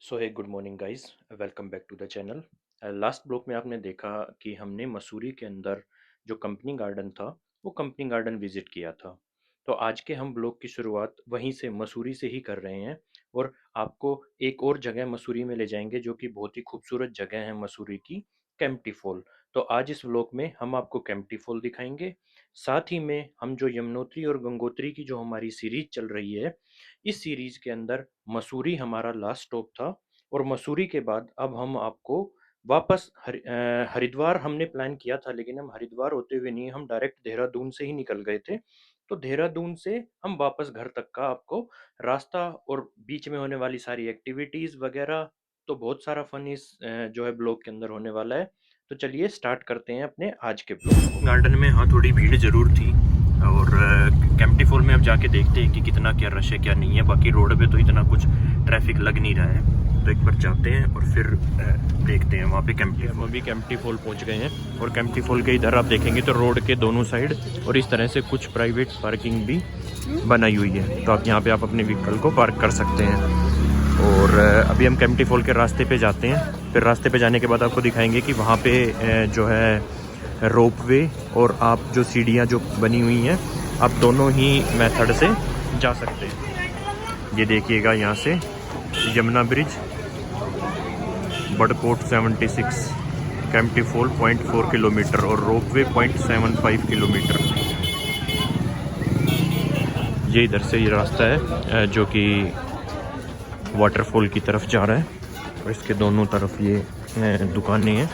So hey good morning guys, welcome back to the channel. Last blog में आपने देखा कि हमने मसूरी के अंदर जो कंपनी गार्डन था वो कंपनी गार्डन विजिट किया था। तो आज के हम ब्लॉग की शुरुआत वहीं से मसूरी से ही कर रहे हैं और आपको एक और जगह मसूरी में ले जाएंगे जो कि बहुत ही खूबसूरत जगह है मसूरी की, केम्प्टी फॉल। तो आज इस व्लॉग में हम आपको केम्प्टी फॉल दिखाएंगे। साथ ही में हम जो यमुनोत्री और गंगोत्री की जो हमारी सीरीज चल रही है, इस सीरीज के अंदर मसूरी हमारा लास्ट स्टॉप था और मसूरी के बाद अब हम आपको वापस हरिद्वार हमने प्लान किया था, लेकिन हम हरिद्वार होते हुए नहीं, हम डायरेक्ट देहरादून से ही निकल गए थे। तो देहरादून से हम वापस घर तक का आपको रास्ता और बीच में होने वाली सारी एक्टिविटीज वगैरह, तो बहुत सारा फन इस जो है ब्लॉग के अंदर होने वाला है। तो चलिए स्टार्ट करते हैं अपने आज के ब्लॉग। गार्डन में हाँ थोड़ी भीड़ जरूर थी और केम्प्टी फॉल में अब जाके देखते हैं कि कितना क्या रश है क्या नहीं है। बाकी रोड पे तो इतना कुछ ट्रैफिक लग नहीं रहा है, तो एक बार जाते हैं और फिर देखते हैं वहाँ पे केम्प्टी फॉल। अभी केम्प्टी फॉल पहुँच गए हैं और केम्प्टी फॉल के इधर आप देखेंगे तो रोड के दोनों साइड और इस तरह से कुछ प्राइवेट पार्किंग भी बनाई हुई है, तो आप यहाँ पे आप अपने व्हीकल को पार्क कर सकते हैं। और अभी हम केम्प्टी फॉल के रास्ते पे जाते हैं, फिर रास्ते पे जाने के बाद आपको दिखाएंगे कि वहाँ पे जो है रोपवे और आप जो सीढ़ियाँ जो बनी हुई हैं, आप दोनों ही मेथड से जा सकते हैं। ये देखिएगा यहाँ से Yamuna bridge, Barkot 76, Kempty fall 0.4 kilometre और रोपवे 0.75 किलोमीटर। ये इधर से ये रास्ता है जो कि वाटरफॉल की तरफ जा रहा है और इसके दोनों तरफ ये दुकानें हैं।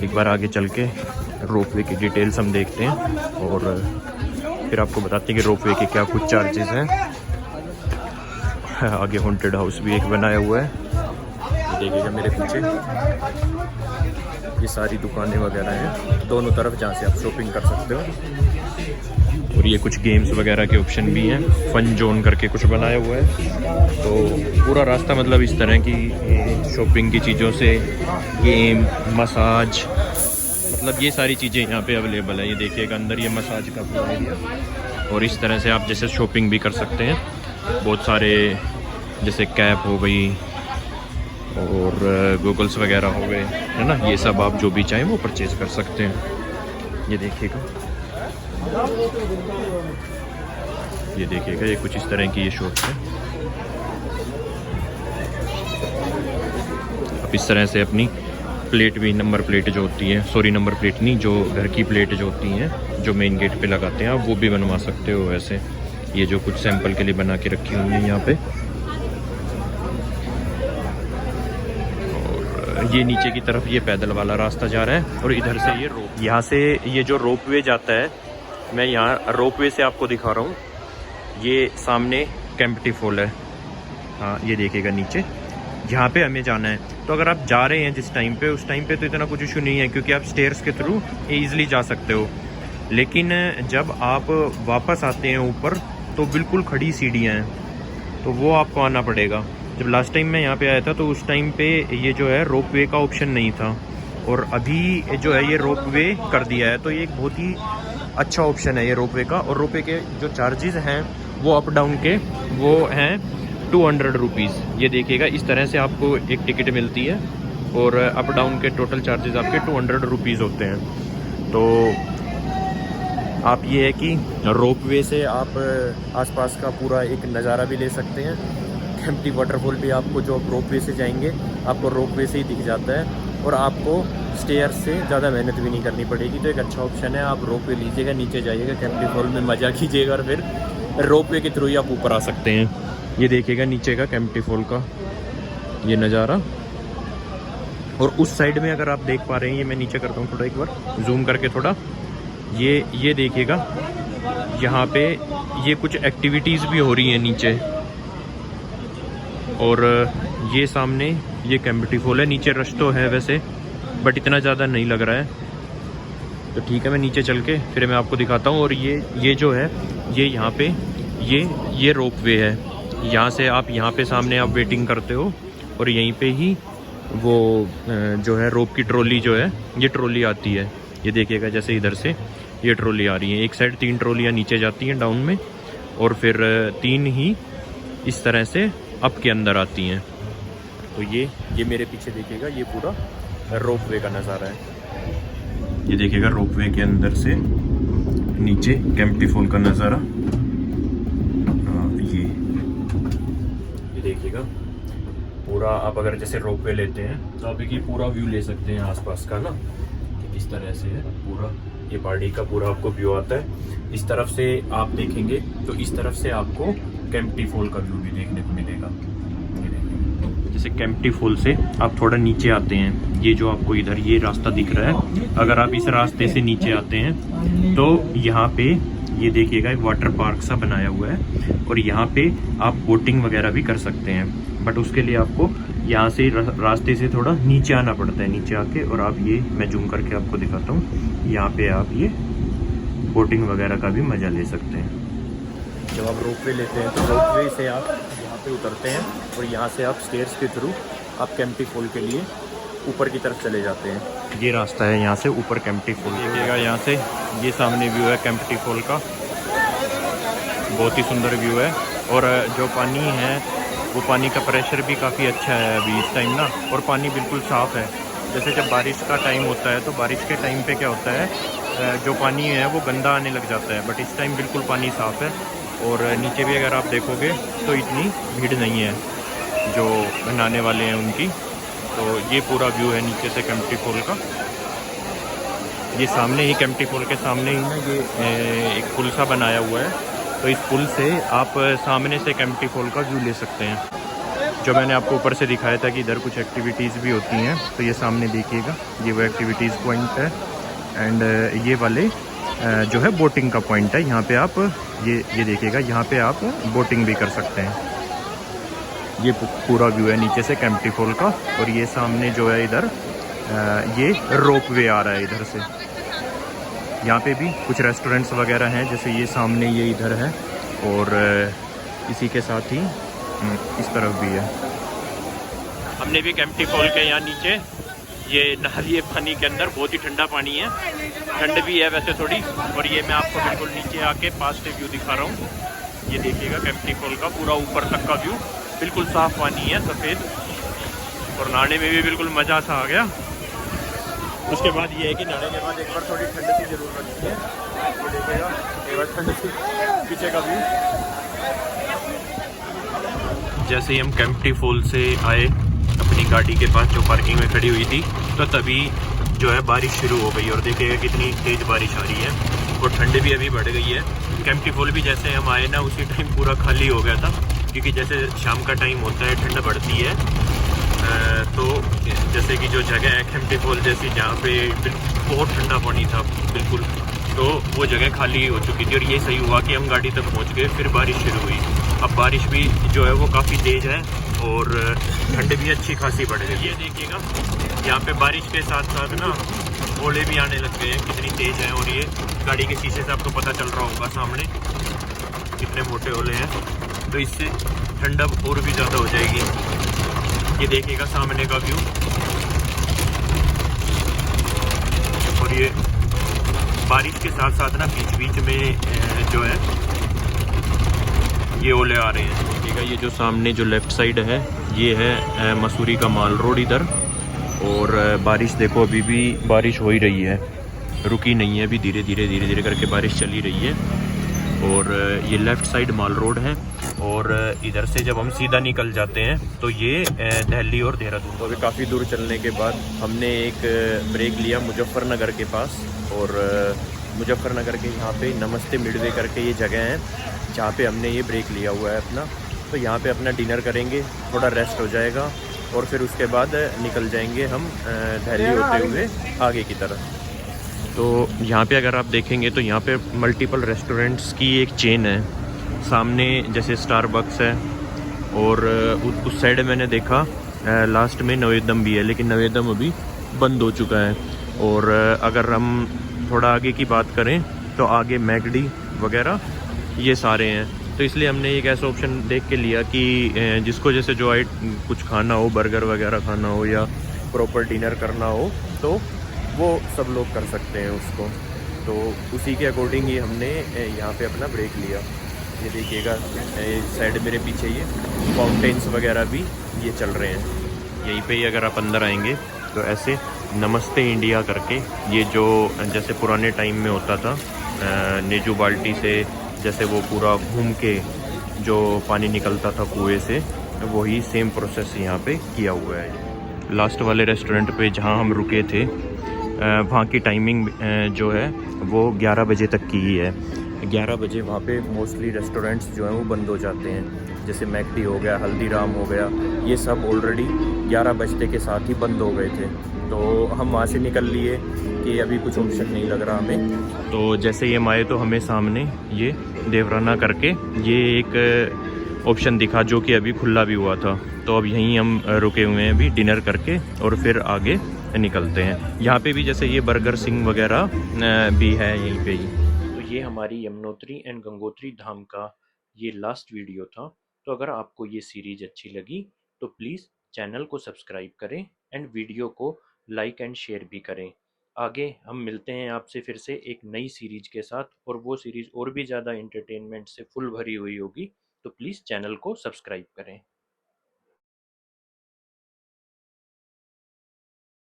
एक बार आगे चल के रोपवे की डिटेल्स हम देखते हैं और फिर आपको बताते हैं कि रोपवे के क्या कुछ चार्जेस हैं। आगे हॉन्टेड हाउस भी एक बनाया हुआ है, ये देखिएगा मेरे पीछे। ये सारी दुकानें वगैरह हैं दोनों तरफ जहाँ से आप शॉपिंग कर सकते हो। और ये कुछ गेम्स वगैरह के ऑप्शन भी हैं, फन जोन करके कुछ बनाया हुआ है। तो पूरा रास्ता मतलब इस तरह की शॉपिंग की चीज़ों से, गेम, मसाज, मतलब ये सारी चीज़ें यहाँ पे अवेलेबल है। ये देखिएगा अंदर ये मसाज का पूरा एरिया और इस तरह से आप जैसे शॉपिंग भी कर सकते हैं। बहुत सारे जैसे कैप हो गई और गूगल्स वगैरह हो गए, है ना, ये सब आप जो भी चाहें वो परचेज कर सकते हैं। ये देखिएगा, ये देखिएगा, ये कुछ इस तरह की ये शॉप है। आप इस तरह से अपनी प्लेट भी, नंबर प्लेट जो होती है, सॉरी नंबर प्लेट नहीं, जो घर की प्लेट जो होती हैं जो मेन गेट पे लगाते हैं, आप वो भी बनवा सकते हो। वैसे ये जो कुछ सैंपल के लिए बना के रखी हुई है यहाँ पे। और ये नीचे की तरफ ये पैदल वाला रास्ता जा रहा है और इधर से ये रोप, यहाँ से ये जो रोपवे जाता है, मैं यहाँ रोपवे से आपको दिखा रहा हूँ। ये सामने केम्प्टी फॉल है, हाँ ये देखिएगा नीचे, यहाँ पे हमें जाना है। तो अगर आप जा रहे हैं जिस टाइम पे, उस टाइम पे तो इतना कुछ इशू नहीं है क्योंकि आप स्टेयर्स के थ्रू ईजिली जा सकते हो। लेकिन जब आप वापस आते हैं ऊपर तो बिल्कुल खड़ी सीढ़ियाँ हैं, तो वो आपको आना पड़ेगा। जब लास्ट टाइम मैं यहाँ पे आया था तो उस टाइम पे ये जो है रोपवे का ऑप्शन नहीं था और अभी जो है ये रोपवे कर दिया है, तो ये एक बहुत ही अच्छा ऑप्शन है ये रोपवे का। और रोपवे के जो चार्जेस हैं वो अप डाउन के वो हैं 200 रुपीज़। ये देखिएगा इस तरह से आपको एक टिकट मिलती है और अप डाउन के टोटल चार्जेस आपके 200 रुपीज़ होते हैं। तो आप ये है कि रोपवे से आप आसपास का पूरा एक नज़ारा भी ले सकते हैं। केम्प्टी वाटरफॉल भी आपको, जो आप रोपवे से जाएंगे आपको रोपवे से ही दिख जाता है और आपको स्टेयर से ज़्यादा मेहनत भी नहीं करनी पड़ेगी। तो एक अच्छा ऑप्शन है, आप रोपवे लीजिएगा, नीचे जाइएगा, केम्प्टी फॉल में मज़ा कीजिएगा और फिर रोपवे के थ्रू ही आप ऊपर आ सकते हैं। ये देखिएगा नीचे का केम्प्टी फॉल का ये नज़ारा। और उस साइड में अगर आप देख पा रहे हैं, ये मैं नीचे करता हूँ थोड़ा, एक बार जूम करके थोड़ा, ये देखिएगा यहाँ पे ये कुछ एक्टिविटीज़ भी हो रही हैं नीचे। और ये सामने ये केम्प्टी फॉल है। नीचे रश तो है वैसे, बट इतना ज़्यादा नहीं लग रहा है। तो ठीक है, मैं नीचे चल के फिर मैं आपको दिखाता हूँ। और ये जो है ये यहाँ पे ये रोपवे है। यहाँ से आप यहाँ पे सामने आप वेटिंग करते हो और यहीं पे ही वो जो है रोप की ट्रॉली जो है, ये ट्रॉली आती है। ये देखिएगा जैसे इधर से ये ट्रॉली आ रही है, एक साइड 3 ट्रॉलियाँ नीचे जाती हैं डाउन में और फिर 3 ही इस तरह से अप के अंदर आती हैं। तो ये मेरे पीछे देखिएगा, ये पूरा रोपवे का नज़ारा है। ये देखिएगा रोपवे के अंदर से नीचे केम्प्टी फॉल का नज़ारा। ये देखिएगा पूरा, आप अगर जैसे रोपवे लेते हैं तो आप ये पूरा व्यू ले सकते हैं आसपास का ना, कि किस तरह से है पूरा। ये पहाड़ी का पूरा आपको व्यू आता है। इस तरफ से आप देखेंगे तो इस तरफ से आपको केम्प्टी फॉल का व्यू भी देखने को मिलेगा। जैसे केम्प्टी फॉल से आप थोड़ा नीचे आते हैं, ये जो आपको इधर ये रास्ता दिख रहा है, अगर आप इस रास्ते से नीचे आते हैं तो यहाँ पे ये देखिएगा एक वाटर पार्क सा बनाया हुआ है, और यहाँ पे आप बोटिंग वगैरह भी कर सकते हैं। बट उसके लिए आपको यहाँ से रास्ते से थोड़ा नीचे आना पड़ता है। नीचे आके और आप ये, मैं जूम करके आपको दिखाता हूँ, यहाँ पे आप ये बोटिंग वगैरह का भी मज़ा ले सकते हैं। जब आप रोपवे लेते हैं तो रोपवे से आप यहाँ पे उतरते हैं, और यहाँ से आप स्टेयर्स के थ्रू आप केम्प्टी फॉल के लिए ऊपर की तरफ चले जाते हैं। ये रास्ता है यहाँ से ऊपर केम्प्टी फॉल। देखिएगा यहाँ से ये सामने व्यू है केम्प्टी फॉल का, बहुत ही सुंदर व्यू है। और जो पानी है वो पानी का प्रेशर भी काफ़ी अच्छा है अभी इस टाइम ना, और पानी बिल्कुल साफ़ है। जैसे जब बारिश का टाइम होता है तो बारिश के टाइम पे क्या होता है, जो पानी है वो गंदा आने लग जाता है, बट इस टाइम बिल्कुल पानी साफ़ है। और नीचे भी अगर आप देखोगे तो इतनी भीड़ नहीं है जो नहाने वाले हैं उनकी। तो ये पूरा व्यू है नीचे से केम्प्टी फॉल का। ये सामने ही केम्प्टी फॉल के सामने ही ना ये एक पुल सा बनाया हुआ है, तो इस पुल से आप सामने से केम्प्टी फॉल का व्यू ले सकते हैं। जो मैंने आपको ऊपर से दिखाया था कि इधर कुछ एक्टिविटीज़ भी होती हैं, तो ये सामने देखिएगा, ये वो एक्टिविटीज़ पॉइंट है। एंड ये वाले जो है बोटिंग का पॉइंट है। यहाँ पे आप ये देखिएगा, यहाँ पे आप बोटिंग भी कर सकते हैं। ये पूरा व्यू है नीचे से केम्प्टी फॉल का। और ये सामने जो है इधर ये रोपवे आ रहा है इधर से। यहाँ पे भी कुछ रेस्टोरेंट्स वगैरह हैं, जैसे ये सामने ये इधर है, और इसी के साथ ही इस तरफ भी है। हमने भी केम्प्टी फॉल के यहाँ नीचे ये नहा लिए पानी के अंदर, बहुत ही ठंडा पानी है, ठंड भी है वैसे थोड़ी। और ये मैं आपको बिल्कुल नीचे आके पास से व्यू दिखा रहा हूँ। ये देखिएगा केम्प्टी फॉल का पूरा ऊपर तक का व्यू, बिल्कुल साफ़ पानी है, सफ़ेद, और नहाने में भी बिल्कुल मज़ा सा आ गया। उसके बाद ये है कि नहाने के बाद एक बार थोड़ी ठंड की ज़रूरत लगती है। ये देखिएगा एक बार ठंड से पीछे का व्यू। जैसे ही हम केम्प्टी फॉल से आए अपनी गाड़ी के पास जो पार्किंग में खड़ी हुई थी, तो तभी जो है बारिश शुरू हो गई, और देखिएगा कितनी तेज़ बारिश आ रही है, और ठंड भी अभी बढ़ गई है। केम्प्टी फॉल भी जैसे हम आए ना उसी टाइम पूरा खाली हो गया था, क्योंकि जैसे शाम का टाइम होता है ठंड बढ़ती है। तो जैसे कि जो जगह है केम्प्टी फॉल जैसी, जहाँ पे बहुत ठंडा पानी था बिल्कुल, तो वो जगह खाली हो चुकी थी। और ये सही हुआ कि हम गाड़ी तक पहुँच गए, फिर बारिश शुरू हुई। अब बारिश भी जो है वो काफ़ी तेज़ है, और ठंड भी अच्छी खासी बढ़ गई है। देखिएगा यहाँ पे बारिश के साथ साथ ना ओले भी आने लग गए हैं, कितनी तेज़ है। और ये गाड़ी के शीशे से आपको पता चल रहा होगा सामने कितने मोटे ओले हैं, तो इससे ठंडक और भी ज़्यादा हो जाएगी। ये देखिएगा सामने का व्यू, और ये बारिश के साथ साथ ना बीच बीच में जो है ये ओले आ रहे हैं। देखिएगा ये जो सामने जो लेफ़्ट साइड है ये है मसूरी का माल रोड इधर। और बारिश देखो अभी भी बारिश हो ही रही है, रुकी नहीं है, अभी धीरे धीरे करके बारिश चली रही है। और ये लेफ़्ट साइड माल रोड है, और इधर से जब हम सीधा निकल जाते हैं तो ये दिल्ली और देहरादून। तो अभी काफ़ी दूर चलने के बाद हमने एक ब्रेक लिया मुजफ्फरनगर के पास, और मुजफ्फरनगर के यहाँ पे नमस्ते मिडवे करके ये जगह है जहाँ पे हमने ये ब्रेक लिया हुआ है अपना। तो यहाँ पे अपना डिनर करेंगे, थोड़ा रेस्ट हो जाएगा, और फिर उसके बाद निकल जाएंगे हम दिल्ली होते हुए आगे की तरफ। तो यहाँ पे अगर आप देखेंगे तो यहाँ पे मल्टीपल रेस्टोरेंट्स की एक चेन है। सामने जैसे स्टारबक्स है, और उस साइड मैंने देखा लास्ट में नवेदम भी है, लेकिन नवेदम अभी बंद हो चुका है। और अगर हम थोड़ा आगे की बात करें तो आगे मैकडी वगैरह ये सारे हैं। तो इसलिए हमने एक ऐसा ऑप्शन देख के लिया कि जिसको जैसे जो कुछ खाना हो, बर्गर वगैरह खाना हो या प्रॉपर डिनर करना हो, तो वो सब लोग कर सकते हैं उसको। तो उसी के अकॉर्डिंग ही हमने यहाँ पे अपना ब्रेक लिया। ये देखिएगा साइड मेरे पीछे ये फाउंटेन्स वगैरह भी ये चल रहे हैं। यहीं पे ही अगर आप अंदर आएंगे तो ऐसे नमस्ते इंडिया करके, ये जो जैसे पुराने टाइम में होता था नेजू बाल्टी से, जैसे वो पूरा घूम के जो पानी निकलता था कुएं से, वही सेम प्रोसेस यहाँ पे किया हुआ है। लास्ट वाले रेस्टोरेंट पे जहाँ हम रुके थे वहाँ की टाइमिंग जो है वो 11 बजे तक की ही है। 11 बजे वहाँ पे मोस्टली रेस्टोरेंट्स जो हैं वो बंद हो जाते हैं, जैसे मैकडी हो गया, हल्दीराम हो गया, ये सब ऑलरेडी 11 बजते के साथ ही बंद हो गए थे। तो हम वहाँ से निकल लिए कि अभी कुछ ऑप्शन नहीं लग रहा हमें। तो जैसे ये हम आए तो हमें सामने ये देवराना करके ये एक ऑप्शन दिखा जो कि अभी खुला भी हुआ था। तो अब यहीं हम रुके हुए हैं अभी डिनर करके, और फिर आगे निकलते हैं। यहाँ पे भी जैसे ये बर्गर सिंह वगैरह भी है यहीं पे ही। तो ये हमारी यमुनोत्री एंड गंगोत्री धाम का ये लास्ट वीडियो था। तो अगर आपको ये सीरीज अच्छी लगी तो प्लीज़ चैनल को सब्सक्राइब करें एंड वीडियो को लाइक एंड शेयर भी करें। आगे हम मिलते हैं आपसे फिर से एक नई सीरीज के साथ, और वो सीरीज और भी ज़्यादा इंटरटेनमेंट से फुल भरी हुई होगी। तो प्लीज़ चैनल को सब्सक्राइब करें।